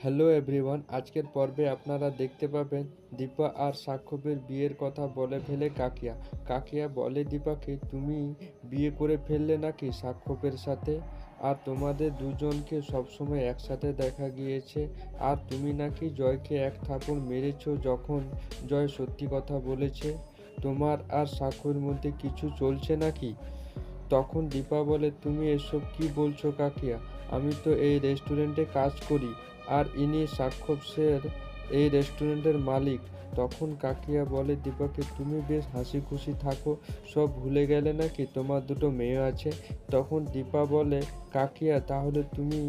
Hello everyone, আজকের পর্বে আপনারা দেখতে পাবেন দীপা আর সাক্ষ্যপের বিয়ের কথা বলে ফেলে কাকিয়া। কাকিয়া বলে দীপাকে, তুমি বিয়ে করে ফেললে নাকি সাক্ষ্যপের সাথে? আর তোমাদের দুজনকে সবসময় একসাথে দেখা গিয়েছে। আর তুমি নাকি জয়কে এক থাপড় মেরেছো যখন জয় সত্যি কথা বলেছে। তোমার আর সাক্ষ্যের মধ্যে কিছু চলছে নাকি? তখন দীপা বলে, তুমি এসব কি বলছো কাকিয়া? আমি তো এই রেস্টুরেন্টে কাজ করি, আর ইনি সাক্ষ্যপ স্যার এই রেস্টুরেন্টের মালিক। তখন কাকিয়া বলে দীপাকে, তুমি বেশ হাসি খুশি থাকো, সব ভুলে গেলে নাকি তোমার দুটো মেয়ে আছে? তখন দীপা বলে, কাকিয়া তাহলে তুমি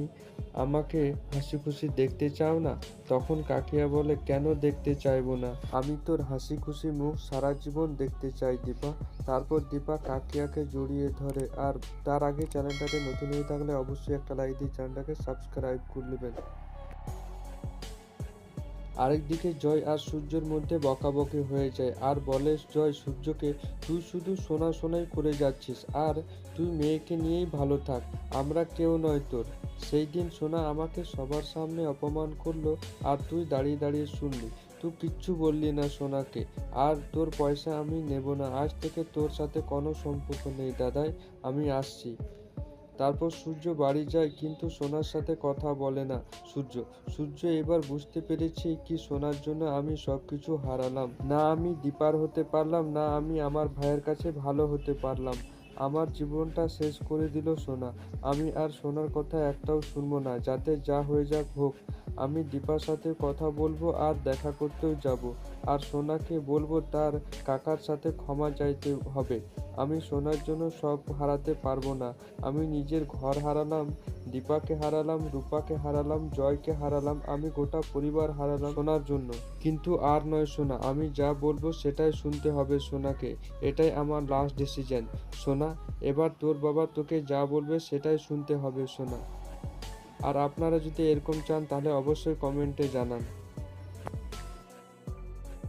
আমাকে হাসি খুশি দেখতে চাও না? তখন কাকিয়া বলে, কেন দেখতে চাইবো না? আমি তোর হাসি খুশি মুখ সারা জীবন দেখতে চাই দীপা। তারপর দীপা কাকিয়াকে জড়িয়ে ধরে। আর তার আগে চ্যানেলটাতে নতুন হয়ে থাকলে অবশ্যই একটা লাইক দিয়ে চ্যানেলটাকে সাবস্ক্রাইব করে নেবেন। আরেকদিকে জয় আর সূর্যের মধ্যে বকাবকি হয়ে যায় আর বলে জয় সূর্যকে, তুই শুধু শোনাই করে যাচ্ছিস, আর তুই মেয়েকে নিয়েই ভালো থাক, আমরা কেউ নয় তোর। সেই দিন সোনা আমাকে সবার সামনে অপমান করলো, আর তুই দাঁড়িয়ে দাঁড়িয়ে শুনলি, তুই কিচ্ছু বললি না সোনাকে। আর তোর পয়সা আমি নেব না, আজ থেকে তোর সাথে কোনো সম্পর্ক নেই দাদাই, আমি আসছি। তারপর সূর্য বাড়ি যায়, কিন্তু সোনার সাথে কথা বলে না। সূর্য সূর্য এবার বুঝতে পেরেছে কি সোনার জন্য আমি সবকিছু হারালাম। না আমি দীপার হতে পারলাম, না আমি আমার ভাইয়ের কাছে ভালো হতে পারলাম। আমার জীবনটা শেষ করে দিল সোনা। আমি আর সোনার কথা একটাও শুনবো না, যাতে যা হয়ে যাক হোক। আমি দীপার সাথে কথা বলবো আর দেখা করতেও যাব। আর সোনাকে বলবো তার কাকার সাথে ক্ষমা চাইতে হবে। আমি সোনার জন্য সব হারাতে পারবো না। আমি নিজের ঘর হারালাম, দীপাকে হারালাম, রূপাকে হারালাম, জয়কে হারালাম, আমি গোটা পরিবার হারালাম সোনার জন্য। কিন্তু আর নয় সোনা, আমি যা বলবো সেটাই শুনতে হবে সোনাকে। এটাই আমার লাস্ট ডিসিশন সোনা। এবার তোর বাবা তোকে যা বলবে সেটাই শুনতে হবে সোনা। আর আপনারা যদি এরকম চান তাহলে অবশ্যই কমেন্টে জানান।